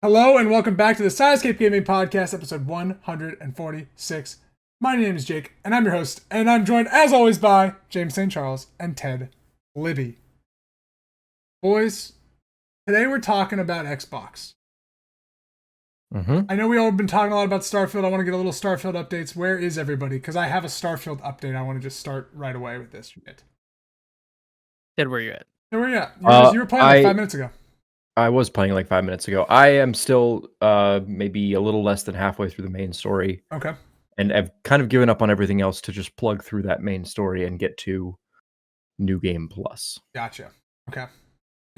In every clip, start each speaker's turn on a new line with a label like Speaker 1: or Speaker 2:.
Speaker 1: Hello and welcome back to the Sidescape Gaming Podcast, episode 146. My name is Jake, and I'm your host, and I'm joined, as always, by James St. Charles and Ted Libby. Boys, today we're talking about Xbox. I know we all have been talking a lot about Starfield. I want to get a little Starfield updates. Where is everybody? Because I have a Starfield update. I want to just start right away with this.
Speaker 2: Ted, where you at?
Speaker 1: Where are you at? You were playing like 5 minutes ago.
Speaker 3: I was playing like 5 minutes ago. I am still maybe a little less than halfway through the main story.
Speaker 1: Okay.
Speaker 3: And I've kind of given up on everything else to just plug through that main story and get to New Game Plus.
Speaker 1: Gotcha. Okay.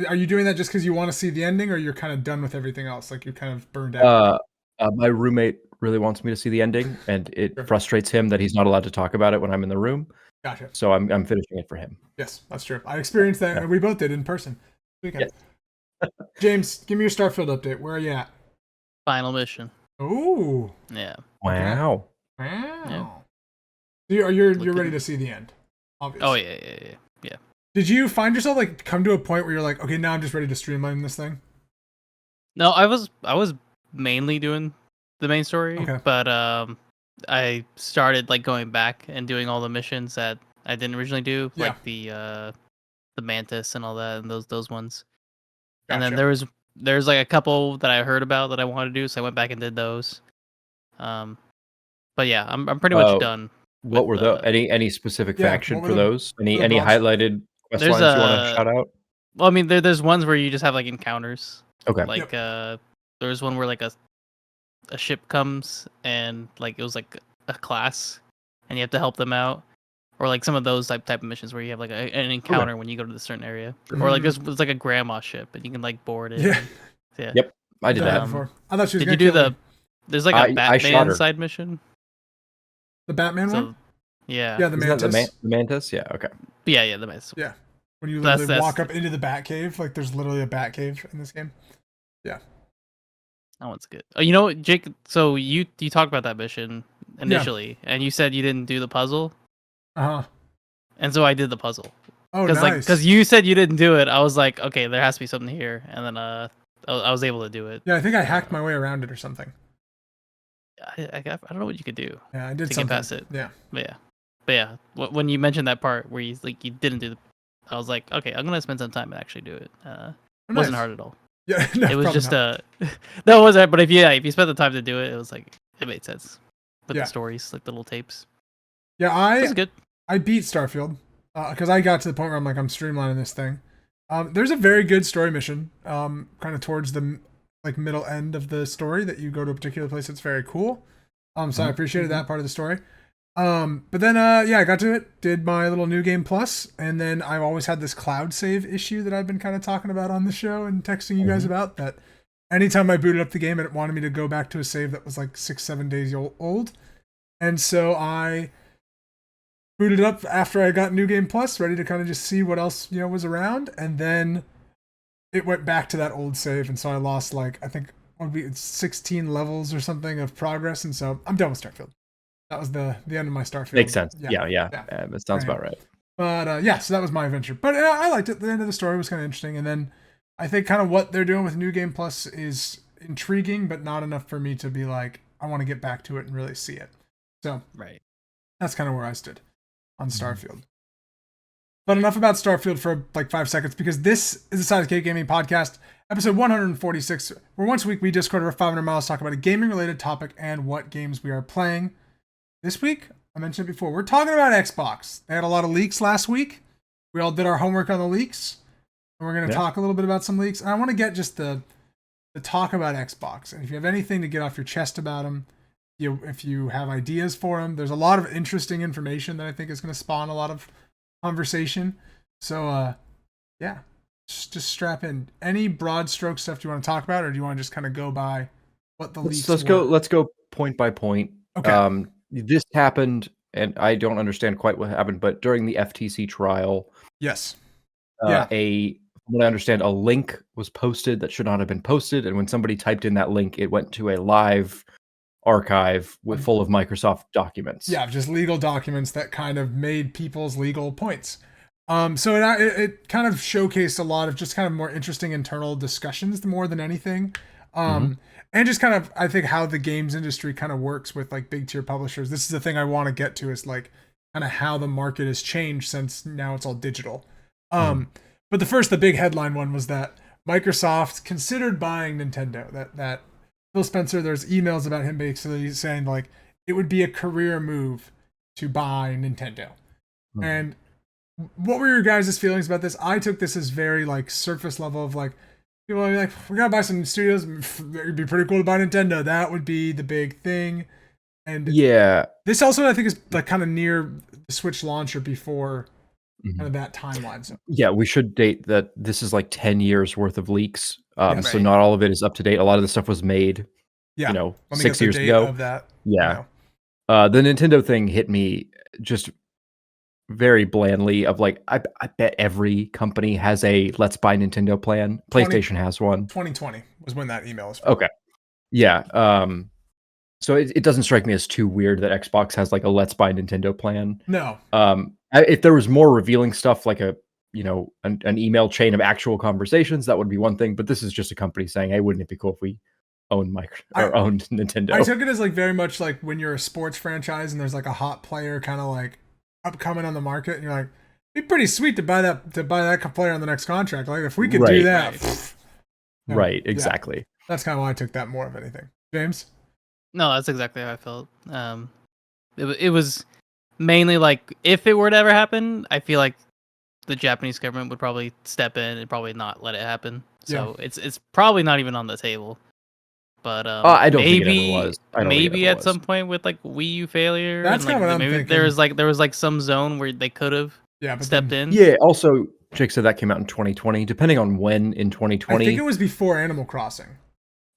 Speaker 1: Are you doing that just because you want to see the ending, or you're kind of done with everything else? Like you're kind of burned out?
Speaker 3: My roommate really wants me to see the ending, and it frustrates him that he's not allowed to talk about it when I'm in the room.
Speaker 1: Gotcha.
Speaker 3: So I'm finishing it for him.
Speaker 1: Yes, that's true. I experienced that, and we both did in person.
Speaker 3: Yes.
Speaker 1: James, give me your Starfield update. Where are you at?
Speaker 2: Final mission.
Speaker 1: Ooh.
Speaker 2: Yeah.
Speaker 3: Wow.
Speaker 1: Wow. Yeah. You're ready to see the end, obviously.
Speaker 2: Oh yeah.
Speaker 1: Did you find yourself like come to a point where you're like, okay, now I'm just ready to streamline this thing?
Speaker 2: No, I was mainly doing the main story,
Speaker 1: Okay.
Speaker 2: but I started like going back and doing all the missions that I didn't originally do, like the Mantis and all that, and those ones.
Speaker 1: Gotcha.
Speaker 2: And then there's like a couple that I heard about that I wanted to do, so I went back and did those. But yeah, I'm pretty much done.
Speaker 3: What were those? Any specific faction for those? Any
Speaker 1: boss?
Speaker 3: highlighted quest lines you want to shout out?
Speaker 2: Well, I mean, there's ones where you just have like encounters.
Speaker 3: Okay.
Speaker 2: Like there's one where like a ship comes and like it was like a class, and you have to help them out. Or like some of those type of missions where you have like an encounter when you go to the certain area, or like there's like a grandma ship and you can like board it.
Speaker 1: Yeah.
Speaker 2: Yeah.
Speaker 3: Yep. I did that
Speaker 1: before. I thought she was.
Speaker 2: Did you do there's like a Batman side mission?
Speaker 1: The Batman one?
Speaker 2: Yeah.
Speaker 1: Yeah, the Mantis.
Speaker 3: The Mantis? Yeah. Okay.
Speaker 2: Yeah, the Mantis.
Speaker 1: Yeah. When you literally walk up into the Batcave, like there's literally a Batcave in this game. Yeah.
Speaker 2: That one's good. Oh, you know what, Jake? So you talked about that mission initially, and you said you didn't do the puzzle. And so I did the puzzle.
Speaker 1: Oh, nice.
Speaker 2: Because you said you didn't do it, I was like, okay, there has to be something here, and then I was able to do it.
Speaker 1: Yeah, I think I hacked my way around it or something.
Speaker 2: I don't know what you could do.
Speaker 1: Yeah, I did
Speaker 2: to
Speaker 1: something.
Speaker 2: Get past it.
Speaker 1: Yeah.
Speaker 2: But yeah, when you mentioned that part where you didn't do I was like, okay, I'm gonna spend some time and actually do it. It wasn't hard at all.
Speaker 1: Yeah, no,
Speaker 2: it was just no, it wasn't. But if you spent the time to do it, it was like it made sense with the stories, like the little tapes.
Speaker 1: Yeah,
Speaker 2: It's good.
Speaker 1: I beat Starfield because I got to the point where I'm like, I'm streamlining this thing. There's a very good story mission, kind of towards the like middle end of the story that you go to a particular place that's very cool. So I appreciated that part of the story. But then I got to it, did my little New Game Plus, and then I've always had this cloud save issue that I've been kind of talking about on the show and texting you guys about, that anytime I booted up the game, it wanted me to go back to a save that was like 6-7 days old. And so I booted it up after I got New Game Plus, ready to kind of just see what else, was around. And then it went back to that old save. And so I lost like, I think it's 16 levels or something of progress. And so I'm done with Starfield. That was the end of my Starfield.
Speaker 3: Makes sense. Yeah. That sounds about right.
Speaker 1: But so that was my adventure. But I liked it. The end of the story was kind of interesting. And then I think kind of what they're doing with New Game Plus is intriguing, but not enough for me to be like, I want to get back to it and really see it. So that's kind of where I stood on Starfield. But enough about Starfield for like 5 seconds, because this is the Sidescape Gaming Podcast, episode 146, where once a week we Discord over 500 miles, talk about a gaming-related topic and what games we are playing. This week, I mentioned it before, we're talking about Xbox. They had a lot of leaks last week. We all did our homework on the leaks, and we're going to talk a little bit about some leaks. And I want to get just the talk about Xbox. And if you have anything to get off your chest about them, if you have ideas for them, there's a lot of interesting information that I think is going to spawn a lot of conversation. So, just strap in. Any broad stroke stuff do you want to talk about, or do you want to just kind of go by what the leaks were?
Speaker 3: Let's go point by point.
Speaker 1: Okay.
Speaker 3: This happened, and I don't understand quite what happened, but during the FTC trial,
Speaker 1: yes,
Speaker 3: from what I understand, a link was posted that should not have been posted, and when somebody typed in that link, it went to a live archive full of Microsoft documents.
Speaker 1: Yeah, just legal documents that kind of made people's legal points. So it kind of showcased a lot of just kind of more interesting internal discussions more than anything. And just kind of, I think how the games industry kind of works with like big tier publishers. This is the thing I want to get to, is like kind of how the market has changed since now it's all digital. But the big headline one was that Microsoft considered buying Nintendo. That Phil Spencer, there's emails about him basically saying like it would be a career move to buy Nintendo. And what were your guys' feelings about this? I took this as very like surface level of like, people are like, we gotta buy some studios. It'd be pretty cool to buy Nintendo. That would be the big thing. And this also I think is like kind of near the Switch launch or before kind of that timeline. So
Speaker 3: we should date that this is like 10 years worth of leaks.
Speaker 1: Yes.
Speaker 3: So not all of it is up to date. A lot of the stuff was made, 6 years ago.
Speaker 1: Of that.
Speaker 3: The Nintendo thing hit me just very blandly of like, I bet every company has a let's buy Nintendo plan. PlayStation has one.
Speaker 1: 2020 was when that email was from.
Speaker 3: Okay. Yeah. So it doesn't strike me as too weird that Xbox has like a let's buy Nintendo plan.
Speaker 1: No.
Speaker 3: If there was more revealing stuff like an email chain of actual conversations, that would be one thing. But this is just a company saying, hey, wouldn't it be cool if we owned Nintendo?
Speaker 1: I took it as like very much like when you're a sports franchise and there's like a hot player kind of like upcoming on the market, and you're like, it'd be pretty sweet to buy that player on the next contract. Like if we could do that.
Speaker 3: Right. Exactly.
Speaker 1: Yeah. That's kind of why I took that more of anything. James?
Speaker 2: No, that's exactly how I felt. It was mainly like, if it were to ever happen, I feel like the Japanese government would probably step in and probably not let it happen. So it's probably not even on the table. But
Speaker 3: I don't think it ever was.
Speaker 2: Maybe at some point with like Wii U failure,
Speaker 1: that's kind of what I'm thinking.
Speaker 2: There was like some zone where they could have stepped in.
Speaker 3: Yeah. Also, Jake said that came out in 2020. Depending on when in 2020,
Speaker 1: I think it was before Animal Crossing.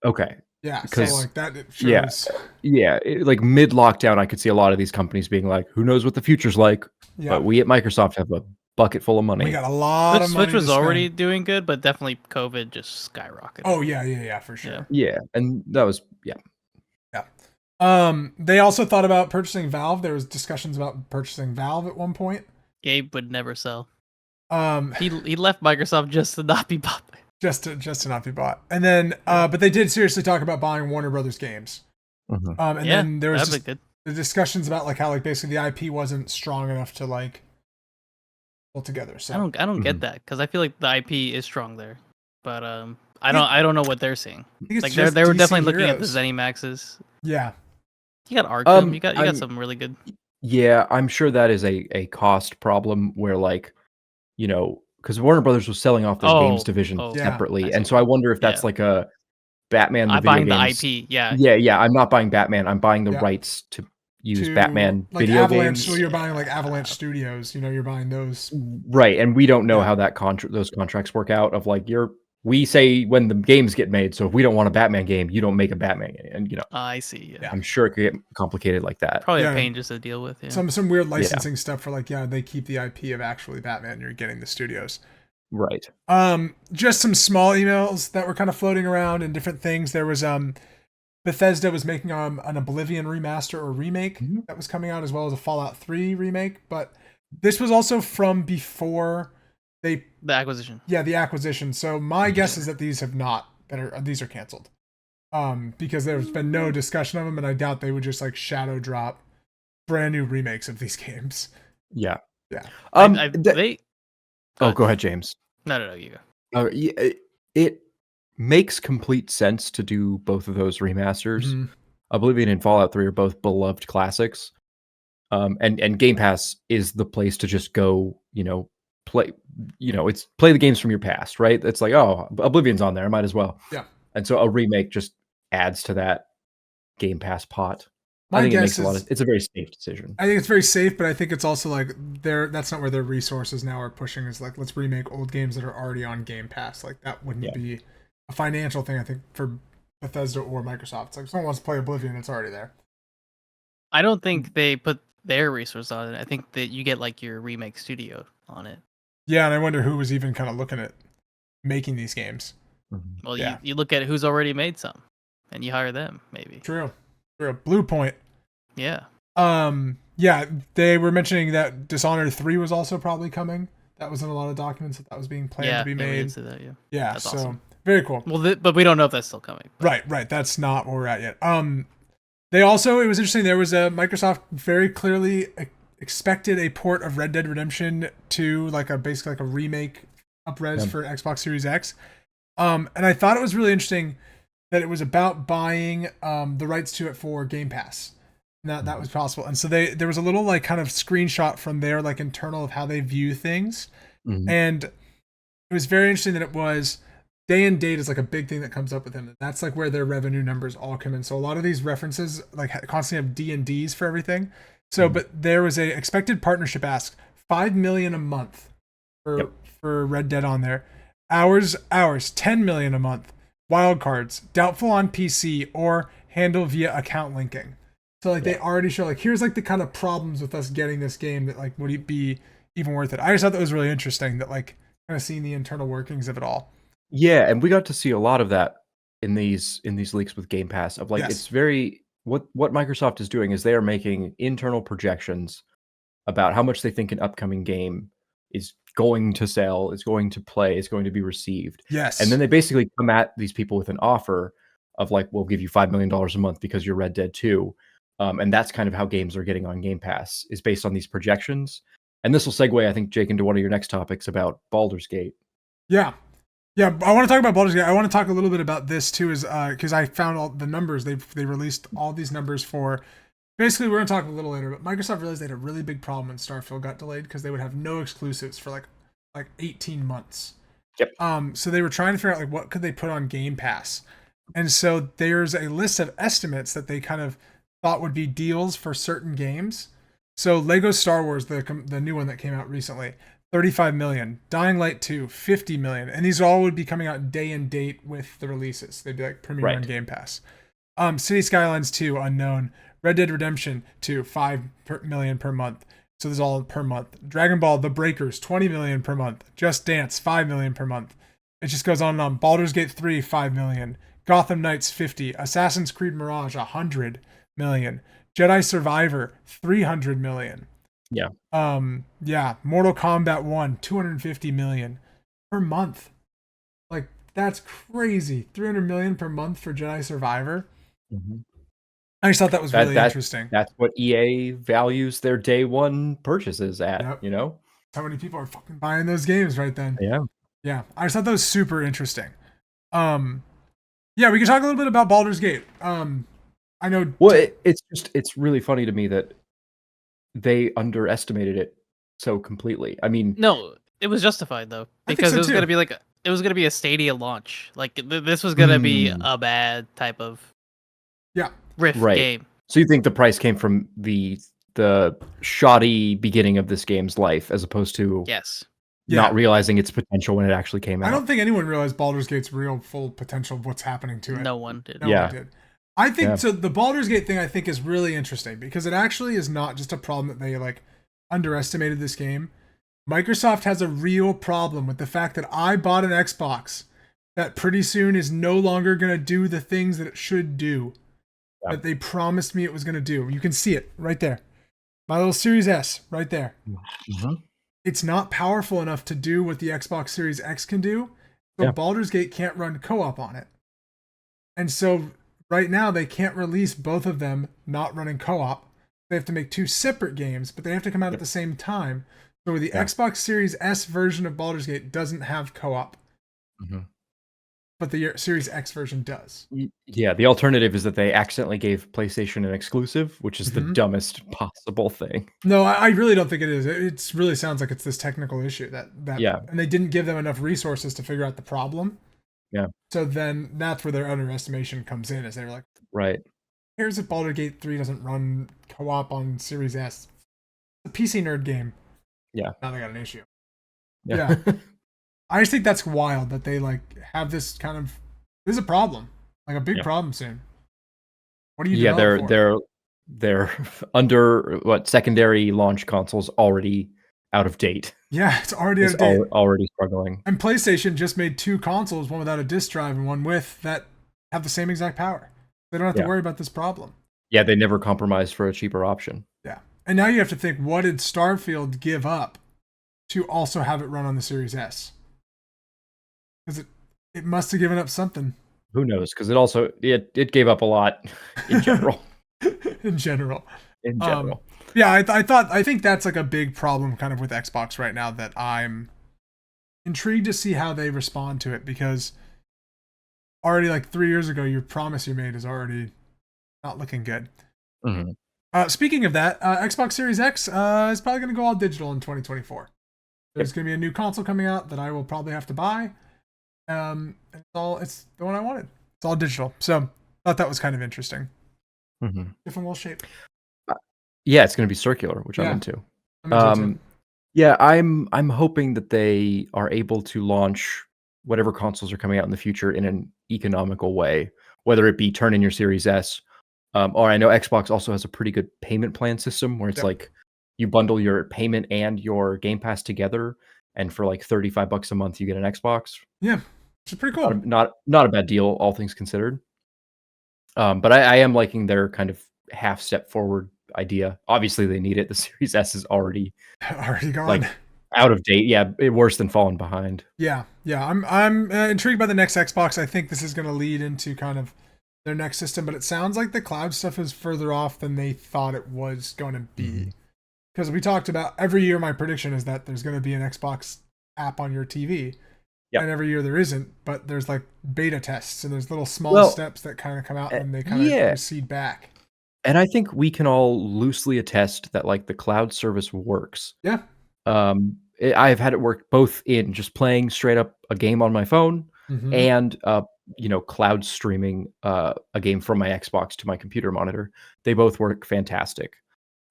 Speaker 3: Okay.
Speaker 1: Yeah, so like that it shows.
Speaker 3: Like mid lockdown, I could see a lot of these companies being like, "Who knows what the future's like?" Yeah. But we at Microsoft have a bucket full of money.
Speaker 1: We got a lot of money.
Speaker 2: Switch was already doing good, but definitely COVID just skyrocketed.
Speaker 1: Oh yeah, for sure.
Speaker 3: Yeah, and that was
Speaker 1: yeah. They also thought about purchasing Valve. There was discussions about purchasing Valve at one point.
Speaker 2: Gabe would never sell. He left Microsoft just to not be bought.
Speaker 1: Just to not be bought. And then but they did seriously talk about buying Warner Brothers games. Then there was the discussions about like how like basically the IP wasn't strong enough to like pull together. So
Speaker 2: I don't get that, because I feel like the IP is strong there. But I don't know what they're seeing. Like they were definitely looking at the ZeniMaxes.
Speaker 1: Yeah.
Speaker 2: You got Arkham, you got something really good.
Speaker 3: Yeah, I'm sure that is a cost problem where like, because Warner Brothers was selling off their games division separately, and so I wonder if that's like a Batman.
Speaker 2: I'm buying games. The IP.
Speaker 3: Yeah. I'm not buying Batman. I'm buying the rights to use Batman
Speaker 1: like
Speaker 3: video
Speaker 1: Avalanche,
Speaker 3: games.
Speaker 1: So you're buying like Avalanche Studios. You're buying those.
Speaker 3: Right, and we don't know how that those contracts work out. Of like we say when the games get made. So if we don't want a Batman game, you don't make a Batman game, and
Speaker 2: I see. Yeah.
Speaker 3: I'm sure it could get complicated like that.
Speaker 2: Probably a pain just to deal with. Yeah.
Speaker 1: Some weird licensing stuff for like they keep the IP of actually Batman. You're getting the studios.
Speaker 3: Right.
Speaker 1: Just some small emails that were kind of floating around and different things. There was Bethesda was making an Oblivion remaster or remake that was coming out, as well as a Fallout 3 remake. But this was also from before the
Speaker 2: acquisition.
Speaker 1: Yeah, the acquisition. So my guess is that these have not these are canceled. Because there's been no discussion of them, and I doubt they would just like shadow drop brand new remakes of these games.
Speaker 3: Yeah.
Speaker 1: Yeah.
Speaker 3: Go ahead, James.
Speaker 2: No, you go.
Speaker 3: It makes complete sense to do both of those remasters. Oblivion and Fallout 3 are both beloved classics. And Game Pass is the place to just go, play, it's play the games from your past, right? It's like, oh, Oblivion's on there, I might as well.
Speaker 1: Yeah.
Speaker 3: And so a remake just adds to that Game Pass pot.
Speaker 1: I think
Speaker 3: it makes it's a very safe decision.
Speaker 1: I think it's very safe, but I think it's also like that's not where their resources now are pushing, is like, let's remake old games that are already on Game Pass. Like that wouldn't be a financial thing, I think, for Bethesda or Microsoft. It's like if someone wants to play Oblivion, it's already there.
Speaker 2: I don't think they put their resource on it. I think that you get like your remake studio on it.
Speaker 1: Yeah, and I wonder who was even kind of looking at making these games.
Speaker 2: Well, you look at who's already made some, and you hire them, maybe.
Speaker 1: True. Blue Point.
Speaker 2: Yeah.
Speaker 1: Yeah, they were mentioning that Dishonored 3 was also probably coming. That was in a lot of documents that was being planned to be made.
Speaker 2: That,
Speaker 1: yeah,
Speaker 2: that's
Speaker 1: so
Speaker 2: awesome.
Speaker 1: Very cool.
Speaker 2: Well, but we don't know if that's still coming. But.
Speaker 1: Right. That's not where we're at yet. They also, it was interesting. There was a Microsoft very clearly expected a port of Red Dead Redemption 2, basically like a remake up-res for Xbox Series X. And I thought it was really interesting that it was about buying the rights to it for Game Pass. And that was possible. And so there was a little like kind of screenshot from their like internal of how they view things. Mm-hmm. And it was very interesting that it was day and date is like a big thing that comes up with them. That's like where their revenue numbers all come in. So a lot of these references like constantly have D&Ds for everything. So, but there was a expected partnership ask, $5 million a month for Red Dead on there. Hours, $10 million a month. Wildcards, doubtful on PC or handle via account linking. So like they already show like here's like the kind of problems with us getting this game that like would it be even worth it. I just thought that was really interesting that like kind of seeing the internal workings of it all.
Speaker 3: Yeah, and we got to see a lot of that in these leaks with Game Pass of like it's very what Microsoft is doing is they are making internal projections about how much they think an upcoming game is going to sell, is going to play, is going to be received.
Speaker 1: Yes.
Speaker 3: And then they basically come at these people with an offer of like, we'll give you $5 million a month because you're Red Dead 2. And that's kind of how games are getting on Game Pass is based on these projections. And this will segue, I think, Jake, into one of your next topics about Baldur's Gate.
Speaker 1: Yeah. Yeah, I want to talk about Baldur's Gate. I want to talk a little bit about this too, is because I found all the numbers. They released all these numbers for. Basically, we're going to talk a little later, but Microsoft realized they had a really big problem when Starfield got delayed because they would have no exclusives for like 18 months.
Speaker 3: Yep.
Speaker 1: So they were trying to figure out like what could they put on Game Pass. And so there's a list of estimates that they kind of thought would be deals for certain games. So Lego Star Wars, the new one that came out recently, 35 million. Dying Light 2, 50 million. And these all would be coming out day and date with the releases. They'd be like premiere on Game Pass. City Skylines 2, unknown. Red Dead Redemption 2, 5 million per month. So this is all per month. Dragon Ball The Breakers, 20 million per month. Just Dance, 5 million per month. It just goes on and on. Baldur's Gate 3, 5 million. Gotham Knights, 50. Assassin's Creed Mirage, 100 million. Jedi Survivor, 300 million.
Speaker 3: Yeah.
Speaker 1: Mortal Kombat 1, 250 million per month. Like, that's crazy. 300 million per month for Jedi Survivor.
Speaker 3: Mm-hmm.
Speaker 1: I just thought that was really interesting.
Speaker 3: That's what EA values their day one purchases at, you know?
Speaker 1: How many people are fucking buying those games right then?
Speaker 3: Yeah.
Speaker 1: Yeah. I just thought that was super interesting. We can talk a little bit about Baldur's Gate. I know.
Speaker 3: Well, it's really funny to me that they underestimated it so completely. I mean,
Speaker 2: no, it was justified though because it was going to be a Stadia launch. Like this was going to be a bad type of Rift game.
Speaker 3: So you think the price came from the shoddy beginning of this game's life as opposed to not realizing its potential when it actually came out?
Speaker 1: I don't think anyone realized Baldur's Gate's real full potential of what's happening to it.
Speaker 2: No one did.
Speaker 1: No one did. I think so. The Baldur's Gate thing I think is really interesting because it actually is not just a problem that they like underestimated this game. Microsoft has a real problem with the fact that I bought an Xbox that pretty soon is no longer going to do the things that it should do that they promised me it was going to do. You can see it right there. My little Series S right there. Mm-hmm. It's not powerful enough to do what the Xbox Series X can do. So Baldur's Gate can't run co-op on it. And so right now they can't release both of them not running co-op. They have to make two separate games, but they have to come out at the same time. So the Xbox Series S version of Baldur's Gate doesn't have co-op. Mm-hmm. But the Series X version does.
Speaker 3: Yeah, the alternative is that they accidentally gave PlayStation an exclusive, which is the dumbest possible thing.
Speaker 1: No, I really don't think it is. It really sounds like it's this technical issue that and they didn't give them enough resources to figure out the problem.
Speaker 3: Yeah.
Speaker 1: So then that's where their underestimation comes in, is they're like, here's if Baldur's Gate 3 doesn't run co-op on Series S. It's a PC nerd game.
Speaker 3: Yeah.
Speaker 1: Now they got an issue. Yeah. I just think that's wild that they like have this kind of this is a problem, like a big problem soon. What do you?
Speaker 3: Yeah, they're under secondary launch consoles already out of date.
Speaker 1: Yeah, it's already out of date.
Speaker 3: Already struggling.
Speaker 1: And PlayStation just made two consoles, one without a disc drive and one with, that have the same exact power. They don't have to worry about this problem. Yeah,
Speaker 3: they never compromised for a cheaper option.
Speaker 1: Yeah, and now you have to think, what did Starfield give up to also have it run on the Series S? Because It must have given up something.
Speaker 3: Who knows? Because it gave up a lot in general.
Speaker 1: In general.
Speaker 3: In general.
Speaker 1: Yeah, I think that's like a big problem kind of with Xbox right now, that I'm intrigued to see how they respond to it, because already like 3 years ago, your promise you made is already not looking good.
Speaker 3: Mm-hmm.
Speaker 1: Speaking of that, Xbox Series X is probably going to go all digital in 2024. There's going to be a new console coming out that I will probably have to buy. It's the one I wanted. It's all digital. So thought that was kind of interesting.
Speaker 3: Mm-hmm.
Speaker 1: Different little shape.
Speaker 3: Yeah, it's going to be circular, which I'm into. Yeah, I'm hoping that they are able to launch whatever consoles are coming out in the future in an economical way, whether it be turn in your Series S, or I know Xbox also has a pretty good payment plan system where it's like you bundle your payment and your Game Pass together, and for like $35 a month you get an Xbox.
Speaker 1: Yeah, which is pretty cool.
Speaker 3: Not a bad deal, all things considered. But I am liking their kind of half step forward idea. Obviously, they need it. The Series S is already
Speaker 1: gone,
Speaker 3: like out of date. Yeah, worse than falling behind.
Speaker 1: Yeah. I'm intrigued by the next Xbox. I think this is going to lead into kind of their next system, but it sounds like the cloud stuff is further off than they thought it was going to be. Because we talked about every year, my prediction is that there's going to be an Xbox app on your TV. Yep. And every year there isn't, but there's like beta tests and there's little small steps that kind of come out and they kind of recede back.
Speaker 3: And I think we can all loosely attest that like the cloud service works.
Speaker 1: Yeah.
Speaker 3: I've had it work both in just playing straight up a game on my phone and cloud streaming a game from my Xbox to my computer monitor. They both work fantastic.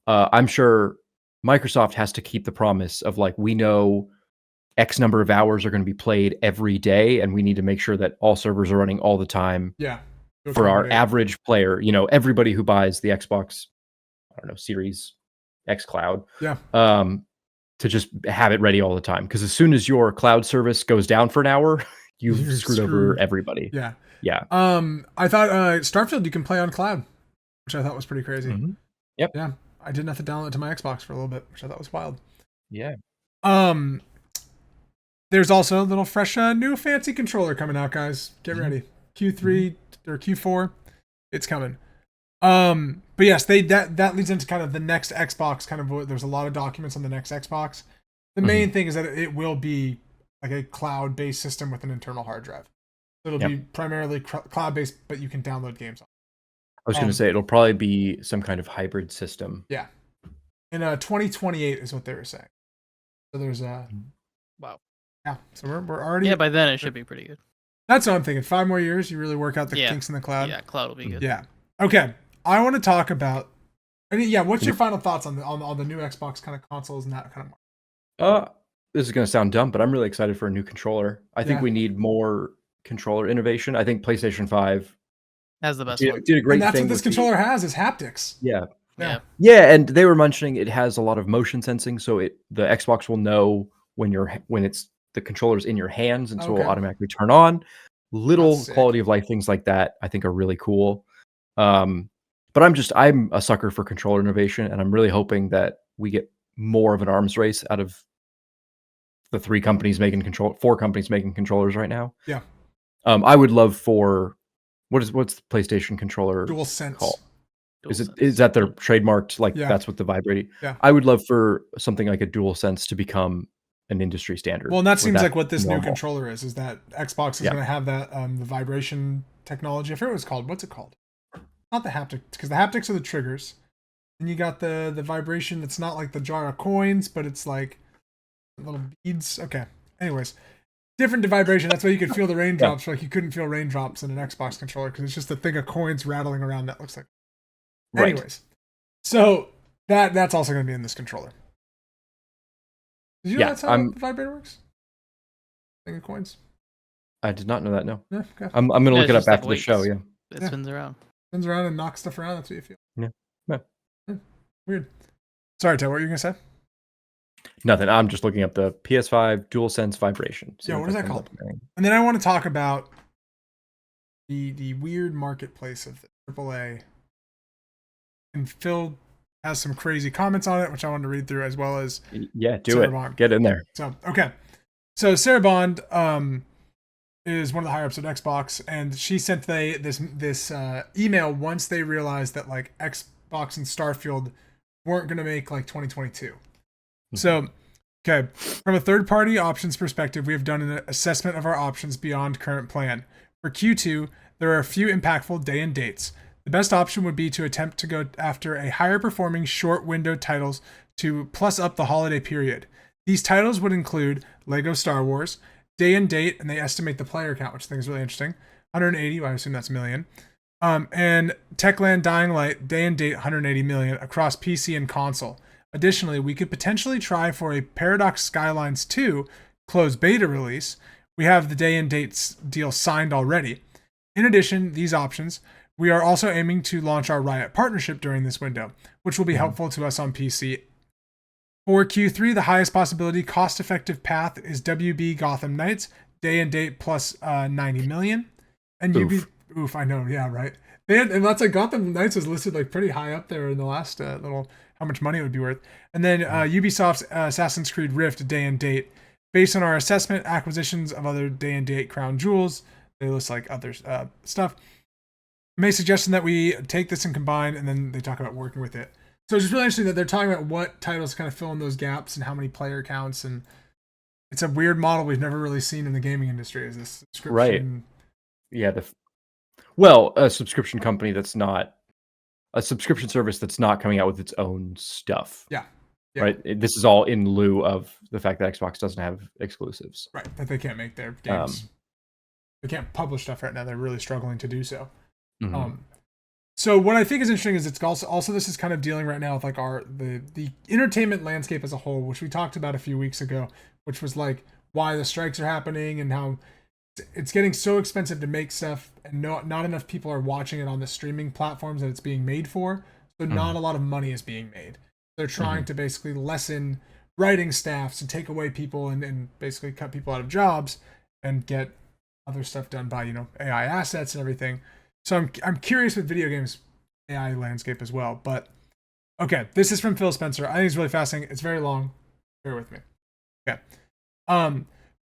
Speaker 3: I'm sure Microsoft has to keep the promise of like, we know X number of hours are going to be played every day, and we need to make sure that all servers are running all the time.
Speaker 1: Yeah.
Speaker 3: For our average player, everybody who buys the Xbox, I don't know, Series X Cloud.
Speaker 1: Yeah.
Speaker 3: To just have it ready all the time. Because as soon as your cloud service goes down for an hour, you're screwed over everybody.
Speaker 1: Yeah.
Speaker 3: Yeah.
Speaker 1: I thought Starfield you can play on cloud, which I thought was pretty crazy.
Speaker 3: Yep.
Speaker 1: Yeah. I didn't have to download it to my Xbox for a little bit, which I thought was wild.
Speaker 3: Yeah.
Speaker 1: There's also a little fresh new fancy controller coming out, guys. Get ready. Q3 or Q4, it's coming. But yes, that leads into kind of the next Xbox. Kind of, there's a lot of documents on the next Xbox. The main thing is that it will be like a cloud-based system with an internal hard drive. It'll be primarily cloud-based, but you can download games on.
Speaker 3: I was going to say it'll probably be some kind of hybrid system.
Speaker 1: Yeah, in 2028 is what they were saying. So there's
Speaker 2: wow.
Speaker 1: Yeah, so we're already.
Speaker 2: Yeah, by then it should be pretty good.
Speaker 1: That's what I'm thinking. 5 more years, you really work out the kinks in the cloud.
Speaker 2: Yeah, cloud will be good.
Speaker 1: Yeah. Okay, I want to talk about. What's your final thoughts on the new Xbox kind of consoles and that kind
Speaker 3: of? This is going to sound dumb, but I'm really excited for a new controller. I think we need more controller innovation. I think PlayStation 5
Speaker 2: has the best one.
Speaker 3: Did a great thing.
Speaker 1: And that's what this controller has is haptics.
Speaker 3: Yeah.
Speaker 2: Yeah,
Speaker 3: and they were mentioning it has a lot of motion sensing, so the Xbox will know when it's the controller's in your hands, and so it will automatically turn on. Little quality of life things like that I think are really cool. But I'm a sucker for controller innovation, and I'm really hoping that we get more of an arms race out of the 4 companies making controllers right now.
Speaker 1: Yeah.
Speaker 3: I would love for what's the PlayStation controller
Speaker 1: DualSense
Speaker 3: called? Is that their trademarked? Like that's what the vibrating.
Speaker 1: Yeah.
Speaker 3: I would love for something like a DualSense to become an industry standard.
Speaker 1: Well, and that seems like what this new controller is that Xbox is going to have that the vibration technology. I forget what it's called. What's it called? Not the haptics, because the haptics are the triggers. And you got the vibration that's not like the jar of coins, but it's like little beads. Okay. Anyways, different vibration. That's why you could feel the raindrops, like you couldn't feel raindrops in an Xbox controller because it's just a thing of coins rattling around that looks like.
Speaker 3: Right.
Speaker 1: Anyways, so that's also going to be in this controller. Did you know that's how the vibrator works? Thing of coins.
Speaker 3: I did not know that. No.
Speaker 1: Yeah, okay.
Speaker 3: I'm going to look it up after the show. Yeah.
Speaker 2: It spins around.
Speaker 1: Spins around and knocks stuff around. That's what you feel.
Speaker 3: Yeah.
Speaker 1: Weird. Sorry, Ted. What were you going to say?
Speaker 3: Nothing. I'm just looking up the PS5 DualSense vibration.
Speaker 1: Yeah. What is that called? And then I want to talk about the weird marketplace of the AAA. And Phil has some crazy comments on it, which I wanted to read through, as well as
Speaker 3: do Sarah Bond. Get in there.
Speaker 1: So Sarah Bond is one of the higher ups at Xbox, and she sent this email once they realized that like Xbox and Starfield weren't going to make like 2022. So, okay, from a third-party options perspective, we have done an assessment of our options beyond current plan. For Q2, there are a few impactful day and dates. The best option would be to attempt to go after a higher-performing short-window titles to plus up the holiday period. These titles would include Lego Star Wars, day and date, and they estimate the player count, which I think is really interesting. 180, well, I assume that's a million. And Techland Dying Light, day and date, 180 million across PC and console. Additionally, we could potentially try for a Paradox Skylines 2 closed beta release. We have the day and dates deal signed already. In addition, these options, we are also aiming to launch our Riot partnership during this window, which will be helpful to us on PC. For Q3, the highest possibility cost-effective path is WB Gotham Knights, day and date plus 90 million. And I know, yeah, right. And that's like Gotham Knights was listed like pretty high up there in the last little how much money it would be worth. And then Ubisoft's Assassin's Creed Rift day and date. Based on our assessment, acquisitions of other day and date crown jewels, they list like other stuff. Made suggestion that we take this and combine, and then they talk about working with it. So it's just really interesting that they're talking about what titles kind of fill in those gaps and how many player counts, and it's a weird model we've never really seen in the gaming industry. Is this subscription?
Speaker 3: Right. Yeah. A subscription company that's not a subscription service that's not coming out with its own stuff.
Speaker 1: Yeah.
Speaker 3: Right. This is all in lieu of the fact that Xbox doesn't have exclusives.
Speaker 1: Right. That they can't make their games. They can't publish stuff right now. They're really struggling to do so.
Speaker 3: Mm-hmm.
Speaker 1: So what I think is interesting is it's also this is kind of dealing right now with like the entertainment landscape as a whole, which we talked about a few weeks ago, which was like why the strikes are happening and how it's getting so expensive to make stuff and not enough people are watching it on the streaming platforms that it's being made for. So not a lot of money is being made. They're trying to basically lessen writing staffs and take away people and basically cut people out of jobs and get other stuff done by, AI assets and everything. So I'm curious with video games AI landscape as well. But okay, this is from Phil Spencer. I think it's really fascinating. It's very long. Bear with me. Okay.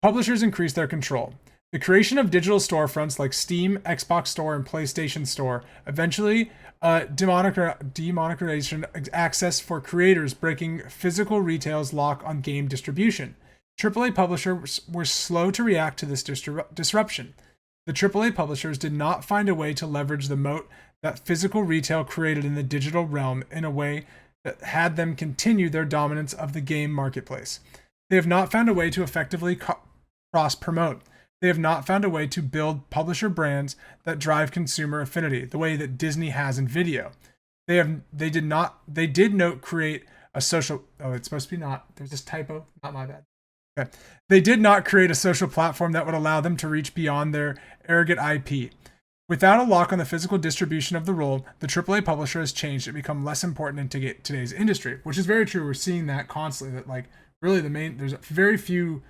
Speaker 1: Publishers increase their control. The creation of digital storefronts like Steam, Xbox Store, and PlayStation Store eventually democratization access for creators, breaking physical retail's lock on game distribution. AAA publishers were slow to react to this disruption. The AAA publishers did not find a way to leverage the moat that physical retail created in the digital realm in a way that had them continue their dominance of the game marketplace. They have not found a way to effectively cross-promote. They have not found a way to build publisher brands that drive consumer affinity, the way that Disney has in video. They did not create a social. Oh, it's supposed to be not. There's this typo. Not my bad. Okay. They did not create a social platform that would allow them to reach beyond their arrogant IP. Without a lock on the physical distribution of the role, the AAA publisher has changed and become less important in today's industry, which is very true. We're seeing that constantly. That like really there's very few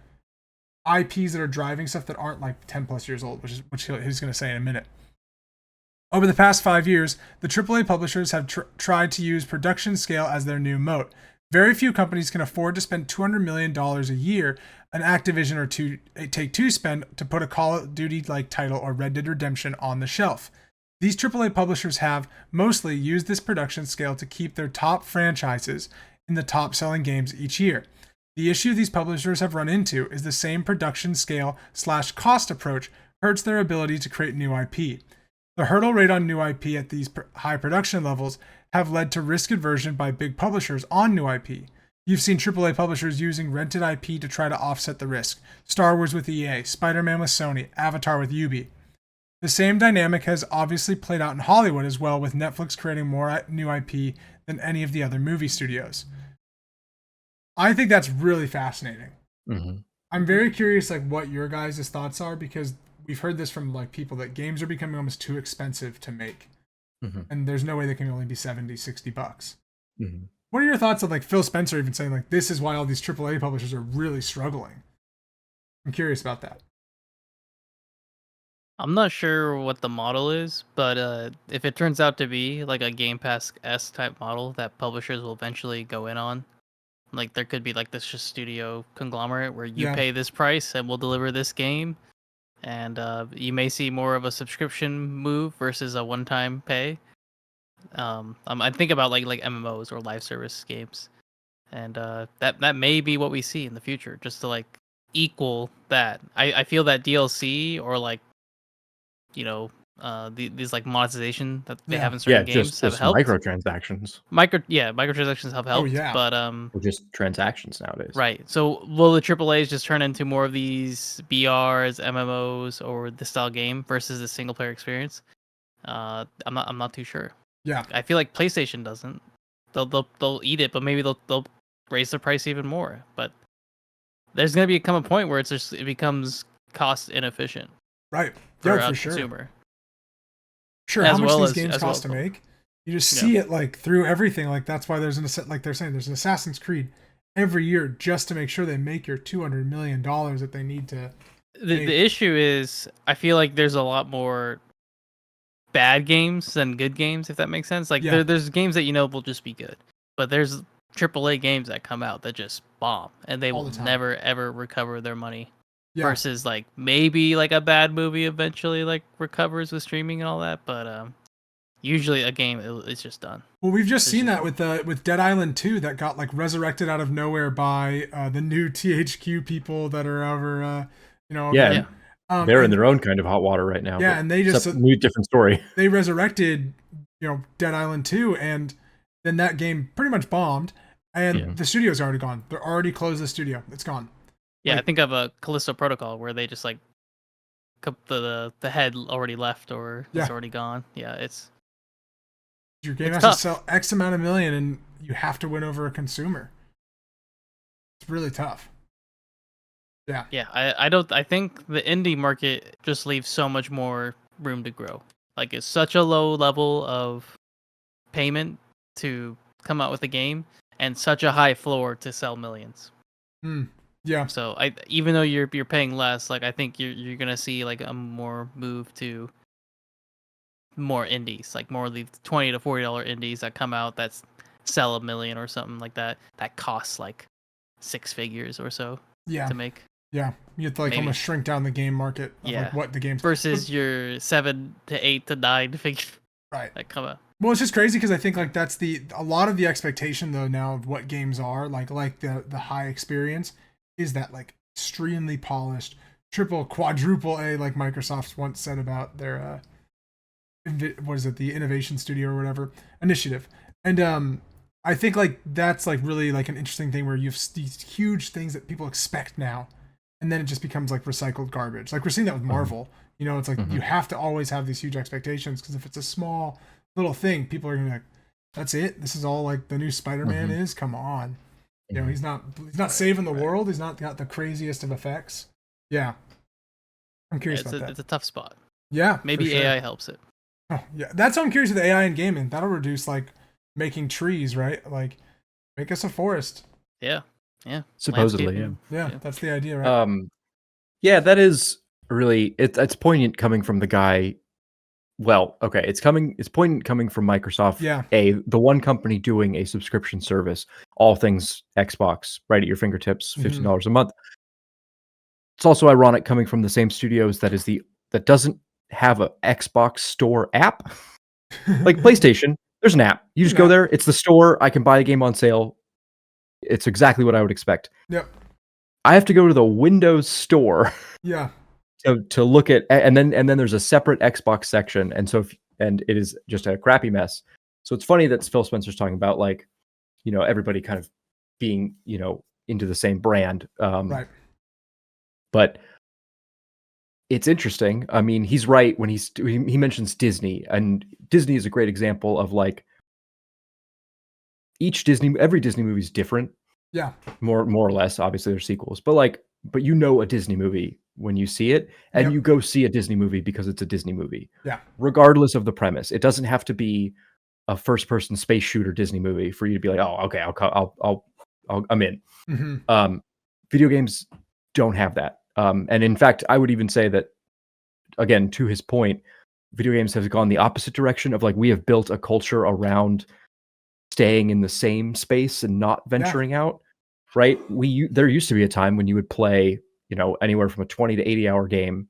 Speaker 1: IPs that are driving stuff that aren't like 10 plus years old, which he's going to say in a minute. Over the past 5 years, the AAA publishers have tried to use production scale as their new moat. Very few companies can afford to spend $200 million a year an Activision or Take-Two spend to put a Call of Duty-like title or Red Dead Redemption on the shelf. These AAA publishers have mostly used this production scale to keep their top franchises in the top-selling games each year. The issue these publishers have run into is the same production scale / cost approach hurts their ability to create new IP. The hurdle rate on new IP at these high production levels have led to risk aversion by big publishers on new IP. You've seen AAA publishers using rented IP to try to offset the risk. Star Wars with EA, Spider-Man with Sony, Avatar with Ubi. The same dynamic has obviously played out in Hollywood as well, with Netflix creating more new IP than any of the other movie studios. I think that's really fascinating.
Speaker 3: Mm-hmm.
Speaker 1: I'm very curious like what your guys' thoughts are, because we've heard this from like people that games are becoming almost too expensive to make.
Speaker 3: Mm-hmm.
Speaker 1: And there's no way they can only be $70-$60.
Speaker 3: Mm-hmm.
Speaker 1: What are your thoughts on like Phil Spencer even saying like this is why all these AAA publishers are really struggling? I'm curious about that.
Speaker 2: I'm not sure what the model is, but if it turns out to be like a Game Pass-esque type model that publishers will eventually go in on, like there could be like this just studio conglomerate where you pay this price and we'll deliver this game. and you may see more of a subscription move versus a one-time pay. I think about like MMOs or live service games, and that may be what we see in the future, just to like equal that. I feel that DLC or like these like monetization that they have in certain games have
Speaker 3: just
Speaker 2: helped.
Speaker 3: microtransactions.
Speaker 2: Microtransactions have helped.
Speaker 1: yeah.
Speaker 2: But
Speaker 3: Or just transactions nowadays.
Speaker 2: right. So will the AAAs just turn into more of these BRs, MMOs, or the style game versus the single player experience? I'm not too sure.
Speaker 1: Yeah.
Speaker 2: I feel like PlayStation doesn't. They'll eat it, but maybe they'll raise the price even more. But there's gonna become a point where it becomes cost inefficient
Speaker 1: Right.
Speaker 2: for
Speaker 1: Yeah,
Speaker 2: a
Speaker 1: for sure.
Speaker 2: consumer.
Speaker 1: Sure.
Speaker 2: As
Speaker 1: How much
Speaker 2: well
Speaker 1: these
Speaker 2: as-
Speaker 1: games
Speaker 2: as well
Speaker 1: cost to
Speaker 2: as-
Speaker 1: make? You just see it like through everything. Like that's why there's like they're saying there's an Assassin's Creed every year just to make sure they make your $200 million that they need to.
Speaker 2: The issue is, I feel like there's a lot more bad games than good games, if that makes sense. Like
Speaker 1: Yeah.
Speaker 2: there's games that will just be good, but there's AAA games that come out that just bomb, and they
Speaker 1: All
Speaker 2: will
Speaker 1: the time.
Speaker 2: never ever recover their money.
Speaker 1: Yeah.
Speaker 2: Versus like maybe like a bad movie eventually like recovers with streaming and all that, but usually a game it's just done.
Speaker 1: Well, we've just
Speaker 2: It's
Speaker 1: seen
Speaker 2: just-
Speaker 1: that with Dead Island 2 that got like resurrected out of nowhere by the new THQ people that are over over
Speaker 3: Yeah,
Speaker 1: there.
Speaker 3: they're in
Speaker 1: and-
Speaker 3: their own kind of hot water right now.
Speaker 1: Yeah,
Speaker 3: but
Speaker 1: and they just
Speaker 3: new different story.
Speaker 1: they resurrected Dead Island 2, and then that game pretty much bombed, and the studio's already gone. They're already closed the studio. It's gone.
Speaker 2: Yeah,
Speaker 1: Like-
Speaker 2: I think of a Callisto Protocol where they just like the head already left or it's
Speaker 1: Yeah.
Speaker 2: already gone. Yeah, it's
Speaker 1: Your game
Speaker 2: It's
Speaker 1: has to
Speaker 2: tough.
Speaker 1: sell X amount of million, and you have to win over a consumer. It's really tough. Yeah.
Speaker 2: I think the indie market just leaves so much more room to grow. Like it's such a low level of payment to come out with a game and such a high floor to sell millions.
Speaker 1: Yeah.
Speaker 2: So even though you're paying less, like I think you're gonna see like a more move to more indies, like more of the $20 to $40 indies that come out that sell $1 million or something like that. That costs like 6 figures or so
Speaker 1: Yeah.
Speaker 2: to make.
Speaker 1: Yeah. You have to like
Speaker 2: Maybe.
Speaker 1: almost shrink down the game market of
Speaker 2: Yeah.
Speaker 1: like what the game's
Speaker 2: Versus your 7 to 8 to 9 figures
Speaker 1: right.
Speaker 2: that come out.
Speaker 1: Well, it's just crazy because I think like that's a lot of the expectation though now of what games are like the high experience is that like extremely polished triple quadruple A like Microsoft once said about their what is it, the innovation studio or whatever initiative. And I think like that's like really like an interesting thing where you have these huge things that people expect now, and then it just becomes like recycled garbage. Like we're seeing that with Marvel. It's like you have to always have these huge expectations because if it's a small little thing, people are gonna be like, that's it, this is all like the new Spider-Man is, come on. He's not saving the world, he's not got the craziest of effects. Yeah, I'm curious about that.
Speaker 2: It's a tough spot.
Speaker 1: Yeah,
Speaker 2: Maybe
Speaker 1: for sure.
Speaker 2: AI helps it.
Speaker 1: Oh, yeah, that's why I'm curious with AI in gaming. That'll reduce like making trees, right? Like make us a forest.
Speaker 2: Yeah.
Speaker 3: Supposedly,
Speaker 2: Landscaping.
Speaker 1: Yeah, that's the idea, right?
Speaker 3: Yeah, that is really it's poignant coming from the guy. Well, okay, it's poignant coming from Microsoft.
Speaker 1: Yeah.
Speaker 3: The one company doing a subscription service, all things Xbox, right at your fingertips, $15 a month. It's also ironic coming from the same studios that doesn't have a Xbox store app. Like PlayStation, there's an app. You just go there, it's the store, I can buy a game on sale. It's exactly what I would expect.
Speaker 1: Yep.
Speaker 3: I have to go to the Windows store
Speaker 1: Yeah.
Speaker 3: to look at, and then there's a separate Xbox section, and it is just a crappy mess. So it's funny that Phil Spencer's talking about like, everybody kind of being, into the same brand.
Speaker 1: Right.
Speaker 3: But it's interesting. I mean, he's right when he mentions Disney, and Disney is a great example of like every Disney movie is different.
Speaker 1: Yeah.
Speaker 3: More or less. Obviously, there's sequels, but a Disney movie when you see it, and you go see a Disney movie because it's a Disney movie.
Speaker 1: Yeah.
Speaker 3: Regardless of the premise, it doesn't have to be a first-person space shooter Disney movie for you to be like, oh, okay, I'm in.
Speaker 1: Mm-hmm.
Speaker 3: Video games don't have that. And in fact, I would even say that, again, to his point, video games have gone the opposite direction of like, we have built a culture around staying in the same space and not venturing out, right? There used to be a time when you would play, anywhere from a 20 to 80 hour game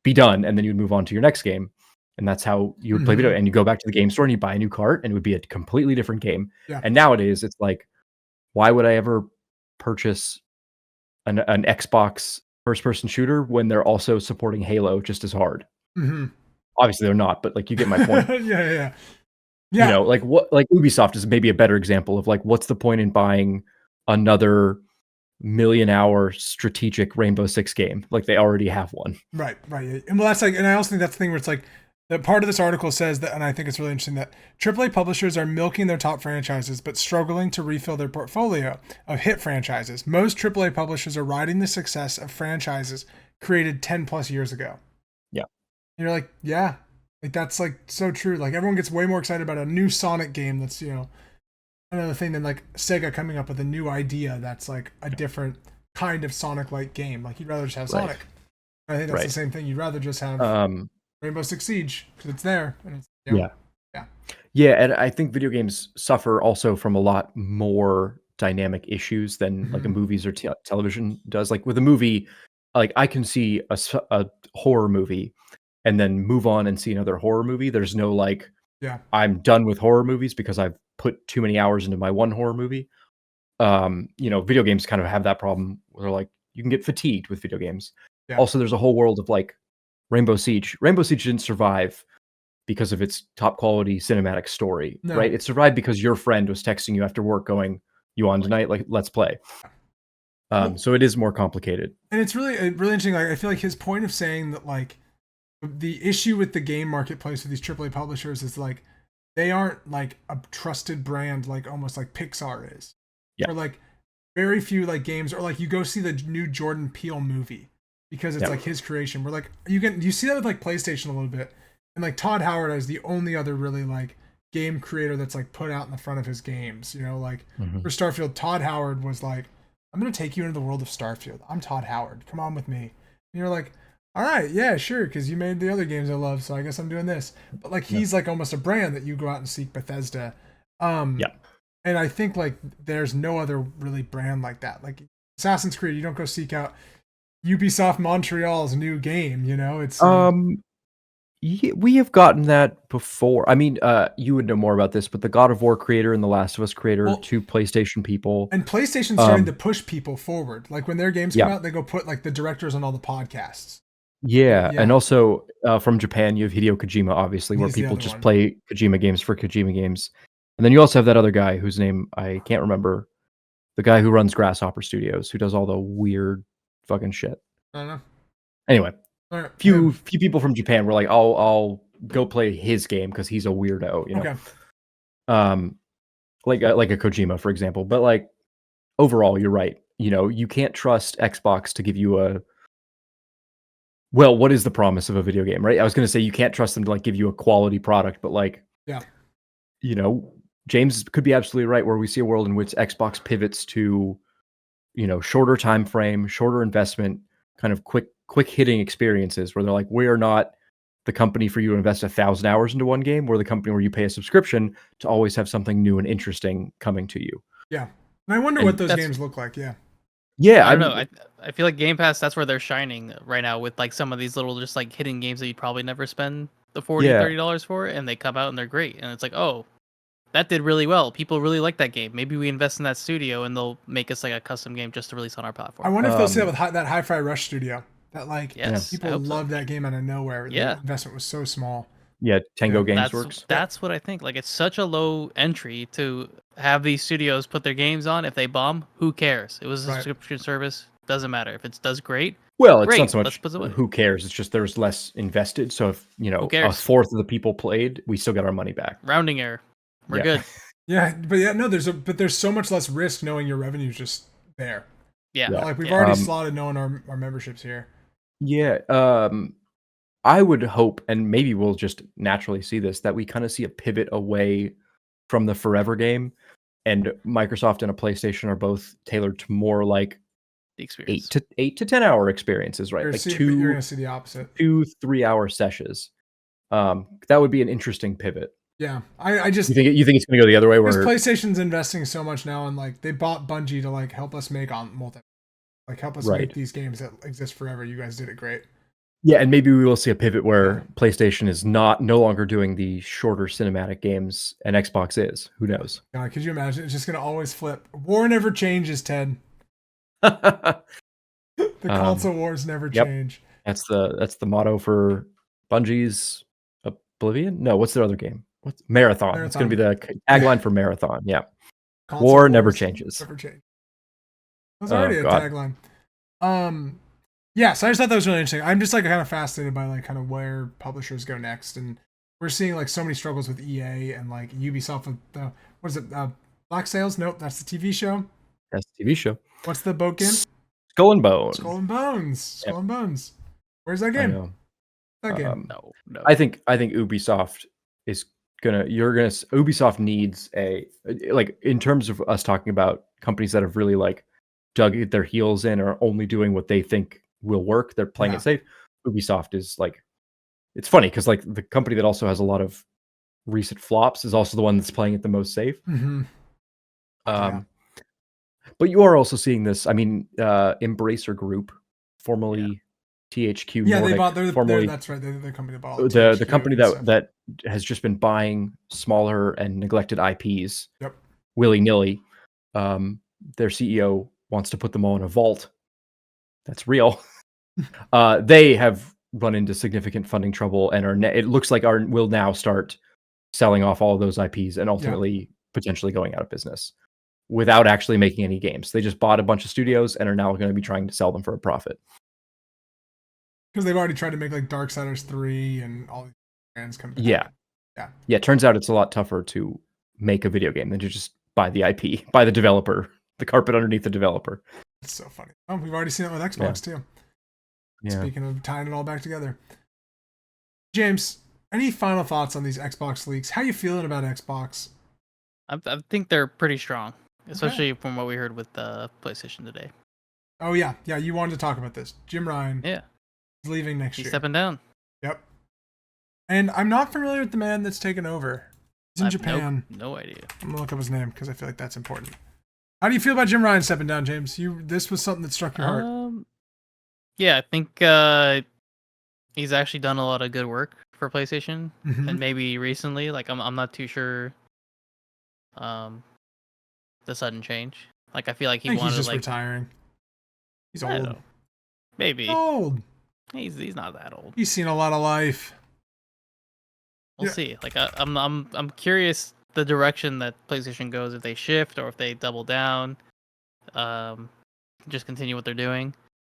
Speaker 3: be done, and then you'd move on to your next game. And that's how you would play video. And you go back to the game store and you buy a new cart, and it would be a completely different game.
Speaker 1: Yeah.
Speaker 3: And nowadays, it's like, why would I ever purchase an Xbox first-person shooter when they're also supporting Halo just as hard? Obviously, they're not, but like, you get my point.
Speaker 1: Yeah.
Speaker 3: You know, like Ubisoft is maybe a better example of like, what's the point in buying another million-hour strategic Rainbow Six game? Like, they already have one.
Speaker 1: Right. And well, that's like, and I also think that's the thing where it's like, that part of this article says that, and I think it's really interesting, that AAA publishers are milking their top franchises, but struggling to refill their portfolio of hit franchises. Most AAA publishers are riding the success of franchises created 10 plus years ago.
Speaker 3: Yeah.
Speaker 1: And you're like, yeah, like that's like so true. Like everyone gets way more excited about a new Sonic game that's, you know, another thing than like Sega coming up with a new idea that's like a different kind of Sonic-like game. Like you'd rather just have Sonic. I think that's the same thing. You'd rather just have Rainbow Six Siege because it's there. And it's, you know,
Speaker 3: yeah. And I think video games suffer also from a lot more dynamic issues than like a movies or television does. Like with a movie, like I can see a horror movie and then move on and see another horror movie. There's no like, I'm done with horror movies because I've put too many hours into my one horror movie. You know, video games kind of have that problem where they're like, you can get fatigued with video games. Also, there's a whole world of like Rainbow Siege. Rainbow Siege didn't survive because of its top quality cinematic story, right? It survived because your friend was texting you after work going, you on tonight? Like, let's play. So it is more complicated.
Speaker 1: And it's really interesting. Like, I feel like his point of saying that, like, the issue with the game marketplace with these AAA publishers is like, they aren't like a trusted brand, like almost like Pixar is. Or like very few like games, or like you go see the new Jordan Peele movie because it's like his creation. We're like, you see that with like PlayStation a little bit. And like Todd Howard is the only other really like game creator that's like put out in the front of his games, you know, like for Starfield, Todd Howard was like, I'm going to take you into the world of Starfield. I'm Todd Howard. Come on with me. And you're like, all right, yeah, sure. Cause you made the other games I love. So I guess I'm doing this, but like, he's like almost a brand that you go out and seek. Bethesda. And I think like there's no other really brand like that. Like Assassin's Creed, you don't go seek out Ubisoft Montreal's new game, you know? It's
Speaker 3: we have gotten that before. I mean, you would know more about this, but the God of War creator and the Last of Us creator, two PlayStation people.
Speaker 1: And PlayStation's starting to push people forward. Like when their games come out, they go put like the directors on all the podcasts.
Speaker 3: Yeah. And also from Japan, you have Hideo Kojima, obviously, where people just play Kojima games for Kojima games. And then you also have that other guy whose name I can't remember. The guy who runs Grasshopper Studios, who does all the weird fucking shit.
Speaker 1: I don't know.
Speaker 3: Anyway, few people from Japan were like, I'll go play his game because he's a weirdo, you know. Like a Kojima, for example. But like overall, you're right. You know, you can't trust Xbox to give you what is the promise of a video game, right? I was going to say you can't trust them to like give you a quality product, but like, you know, James could be absolutely right, where we see a world in which Xbox pivots to, you know, shorter time frame, shorter investment, kind of quick hitting experiences where they're like, we're not the company for you to invest 1,000 hours into one game. We're the company where you pay a subscription to always have something new and interesting coming to you.
Speaker 1: Yeah. And I wonder what those games look like. Yeah.
Speaker 2: I don't know. I feel like Game Pass, that's where they're shining right now with like some of these little just like hidden games that you'd probably never spend the $40, $30 for, and they come out and they're great. And it's like, oh, that did really well. People really like that game. Maybe we invest in that studio and they'll make us like a custom game just to release on our platform.
Speaker 1: I wonder if they'll see that with that Hi-Fi Rush studio. That like people love that game out of nowhere.
Speaker 2: Yeah.
Speaker 1: The investment was so small.
Speaker 3: Yeah, Tango Games Works.
Speaker 2: That's what I think. Like it's such a low entry to have these studios put their games on. If they bomb, who cares? It was a subscription service. Doesn't matter. If it does great.
Speaker 3: Well, it's not so much who cares. It's just there's less invested. So if you know a fourth of the people played, we still get our money back.
Speaker 2: Rounding error. We're good.
Speaker 1: Yeah, but there's so much less risk knowing your revenue's just there.
Speaker 2: Yeah.
Speaker 1: Like we've already slotted knowing our memberships here.
Speaker 3: Yeah. I would hope, and maybe we'll just naturally see this, that we kind of see a pivot away from the forever game, and Microsoft and a PlayStation are both tailored to more like
Speaker 2: the experience.
Speaker 3: 8 to 10 hour experiences, right?
Speaker 1: You're gonna see the opposite.
Speaker 3: 2-3 hour sessions. That would be an interesting pivot.
Speaker 1: Yeah, I just
Speaker 3: you think it's gonna go the other way? Where
Speaker 1: PlayStation's investing so much now, and like they bought Bungie to like help us make help us make these games that exist forever. You guys did it great.
Speaker 3: Yeah, and maybe we will see a pivot where PlayStation is no longer doing the shorter cinematic games, and Xbox is. Who knows?
Speaker 1: God, could you imagine? It's just gonna always flip. War never changes, Ted. The console wars never change.
Speaker 3: That's the motto for Bungie's Oblivion. No, what's their other game? What's Marathon? It's going to be the tagline for Marathon. Yeah,
Speaker 1: console
Speaker 3: war never changes.
Speaker 1: Never change. That was already a tagline. Yeah, so I just thought that was really interesting. I'm just like kind of fascinated by like kind of where publishers go next, and we're seeing like so many struggles with EA and like Ubisoft with the what is it? Black Sails? Nope, that's the TV show.
Speaker 3: That's the TV show.
Speaker 1: What's the boat game?
Speaker 3: Skull and Bones.
Speaker 1: Skull and Bones. Skull and Bones. Where's that game?
Speaker 3: I know.
Speaker 1: That game.
Speaker 2: No.
Speaker 3: I think Ubisoft is Ubisoft needs a, like, in terms of us talking about companies that have really like dug their heels in or only doing what they think will work. They're playing it safe. Ubisoft is like, it's funny because like the company that also has a lot of recent flops is also the one that's playing it the most safe. But you are also seeing this. I mean, Embracer Group, formerly THQ.
Speaker 1: Yeah,
Speaker 3: Nordic,
Speaker 1: they bought.
Speaker 3: formerly,
Speaker 1: that's right. They're the company that bought
Speaker 3: the company that has just been buying smaller and neglected IPs.
Speaker 1: Yep.
Speaker 3: Willy nilly. Their CEO wants to put them all in a vault. That's real. They have run into significant funding trouble and it looks like will now start selling off all of those IPs and ultimately potentially going out of business without actually making any games. They just bought a bunch of studios and are now going to be trying to sell them for a profit.
Speaker 1: Because they've already tried to make like Darksiders 3 and all these brands come back.
Speaker 3: Yeah. Turns out it's a lot tougher to make a video game than to just buy the IP, buy the developer, the carpet underneath the developer.
Speaker 1: It's so funny. Oh, we've already seen it with Xbox too.
Speaker 3: Yeah.
Speaker 1: Speaking of tying it all back together. James, any final thoughts on these Xbox leaks? How you feeling about Xbox?
Speaker 2: I think they're pretty strong, especially from what we heard with PlayStation today.
Speaker 1: Oh yeah, you wanted to talk about this. Jim Ryan.
Speaker 2: Yeah.
Speaker 1: He's leaving next year.
Speaker 2: He's stepping down.
Speaker 1: Yep. And I'm not familiar with the man that's taken over. He's in Japan.
Speaker 2: No idea.
Speaker 1: I'm gonna look up his name because I feel like that's important. How do you feel about Jim Ryan stepping down, James? This was something that struck your heart.
Speaker 2: Yeah, I think he's actually done a lot of good work for PlayStation, and maybe recently, like I'm not too sure. The sudden change, like I feel like
Speaker 1: he's just retiring. He's old.
Speaker 2: Maybe
Speaker 1: old.
Speaker 2: He's not that old.
Speaker 1: He's seen a lot of life.
Speaker 2: We'll see. Like I'm curious the direction that PlayStation goes, if they shift or if they double down, just continue what they're doing.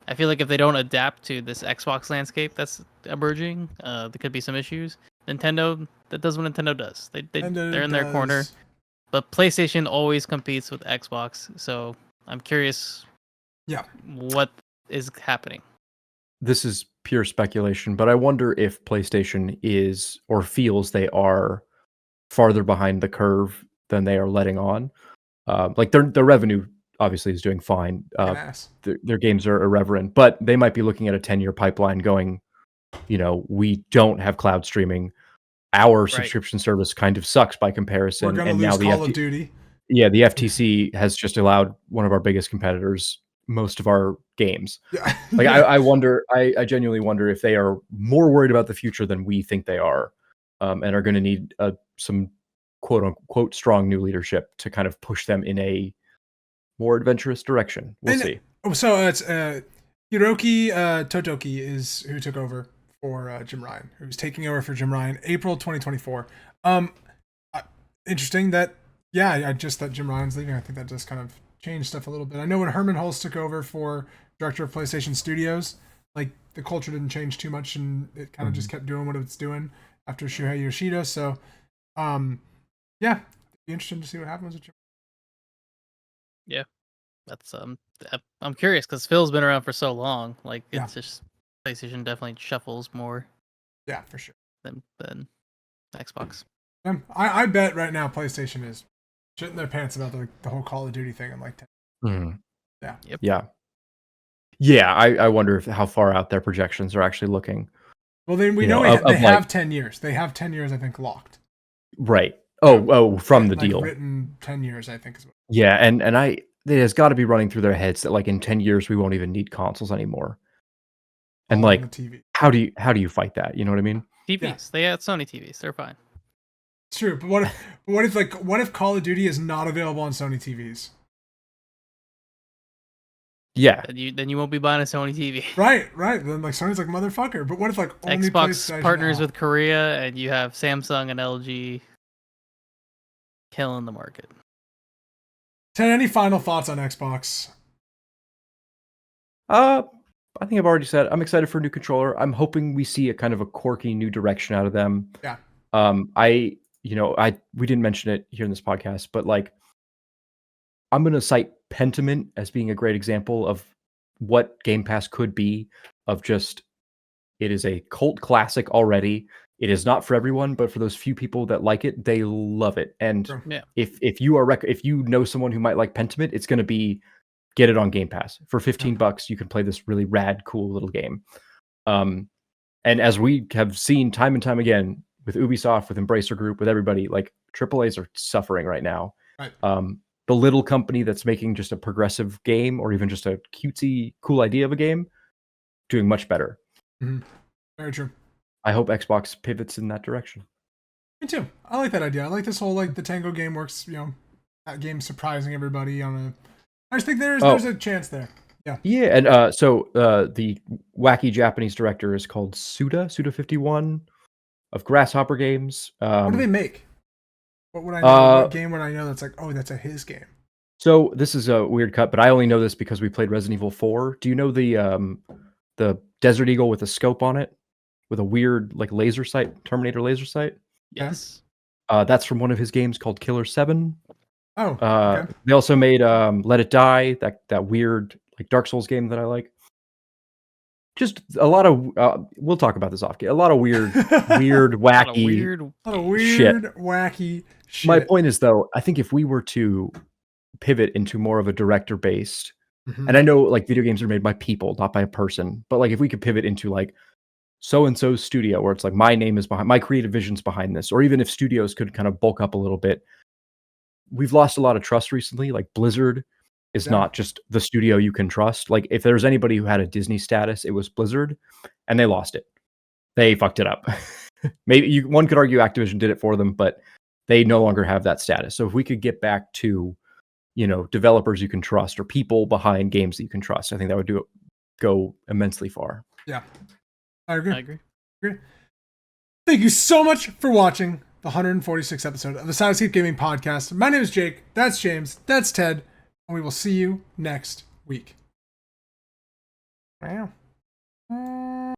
Speaker 2: I feel like if they don't adapt to this Xbox landscape that's emerging, there could be some issues. Nintendo, that does what Nintendo does. They're in their corner. But PlayStation always competes with Xbox, so I'm curious what is happening.
Speaker 3: This is pure speculation, but I wonder if PlayStation is or feels they are farther behind the curve than they are letting on. Like their revenue obviously is doing fine. Their games are irreverent, but they might be looking at a 10-year pipeline going, we don't have cloud streaming. Our subscription service kind of sucks by comparison.
Speaker 1: We're going to lose Call of Duty.
Speaker 3: Yeah, the FTC has just allowed one of our biggest competitors most of our games. Like I wonder, I genuinely wonder if they are more worried about the future than we think they are, and are going to need some quote unquote strong new leadership to kind of push them in a more adventurous direction. We'll see.
Speaker 1: So it's Hiroki Totoki is who took over for Jim Ryan, who's taking over for Jim Ryan, April 2024. Interesting that, just that Jim Ryan's leaving. I think that just kind of changed stuff a little bit. I know when Herman Hulst took over for director of PlayStation Studios, like the culture didn't change too much, and it kind of just kept doing what it's doing after Shuhei Yoshida. So, it'd be interesting to see what happens with Jim.
Speaker 2: Yeah, that's I'm curious because Phil's been around for so long. Like it's just PlayStation definitely shuffles more.
Speaker 1: Yeah, for sure.
Speaker 2: Than Xbox.
Speaker 1: I bet right now PlayStation is shitting their pants about the whole Call of Duty thing in like 10. Yeah.
Speaker 2: Yep.
Speaker 3: Yeah. I wonder how far out their projections are actually looking.
Speaker 1: Well, then we know they have 10 years. They have 10 years, I think, locked.
Speaker 3: Right. From the deal.
Speaker 1: Written 10 years, I think.
Speaker 3: Yeah, and it has got to be running through their heads that like in 10 years we won't even need consoles anymore. And like
Speaker 1: TV.
Speaker 3: how do you fight that? You know what I mean?
Speaker 2: TVs. They had Sony TVs. They're fine.
Speaker 1: It's true, but what if Call of Duty is not available on Sony TVs?
Speaker 3: Yeah.
Speaker 2: Then you won't be buying a Sony TV.
Speaker 1: Right. Then like Sony's like motherfucker. But what if like only
Speaker 2: Xbox
Speaker 1: PlayStation
Speaker 2: partners
Speaker 1: now?
Speaker 2: with Korea, and you have Samsung and LG killing the market.
Speaker 1: Ted, any final thoughts on Xbox?
Speaker 3: I think I've already said I'm excited for a new controller. I'm hoping we see a kind of a quirky new direction out of them.
Speaker 1: Yeah.
Speaker 3: We didn't mention it here in this podcast, but like I'm going to cite Pentiment as being a great example of what Game Pass could be, of just it is a cult classic already. It is not for everyone, but for those few people that like it, they love it. And
Speaker 2: Yeah.
Speaker 3: if you know someone who might like Pentiment, it's going to be get it on Game Pass for $15. You can play this really rad, cool little game. And as we have seen time and time again with Ubisoft, with Embracer Group, with everybody, like AAAs are suffering right now.
Speaker 1: Right.
Speaker 3: The little company that's making just a progressive game or even just a cutesy, cool idea of a game, doing much better.
Speaker 1: Mm-hmm. Very true.
Speaker 3: I hope Xbox pivots in that direction.
Speaker 1: Me too. I like that idea. I like this whole like the Tango game works. That game surprising everybody on a. I just think there's a chance there. Yeah.
Speaker 3: Yeah, and so the wacky Japanese director is called Suda51 of Grasshopper Games.
Speaker 1: What do they make? What would I know? What game would I know that's like, oh, that's his game?
Speaker 3: So this is a weird cut, but I only know this because we played Resident Evil 4. Do you know the Desert Eagle with a scope on it, with a weird like laser sight, Terminator laser sight?
Speaker 2: Yes.
Speaker 3: That's from one of his games called Killer 7.
Speaker 1: Oh. Okay.
Speaker 3: They also made Let It Die, that weird like Dark Souls game that I like. Just a lot of we'll talk about this off. A lot of weird, wacky,
Speaker 1: wacky shit.
Speaker 3: My point is though, I think if we were to pivot into more of a director based, and I know like video games are made by people, not by a person, but like if we could pivot into like so and so studio where it's like my name is behind, my creative vision's behind this, or even if studios could kind of bulk up a little bit. We've lost a lot of trust recently. Like Blizzard is not just the studio you can trust. Like if there's anybody who had a Disney status, it was Blizzard, and they lost it. They fucked it up. Maybe one could argue Activision did it for them, but they no longer have that status. So if we could get back to, developers you can trust or people behind games that you can trust, I think that would go immensely far.
Speaker 1: Yeah, I agree. Thank you so much for watching the 146th episode of the Sidescape Gaming Podcast. My name is Jake. That's James. That's Ted. And we will see you next week. Wow.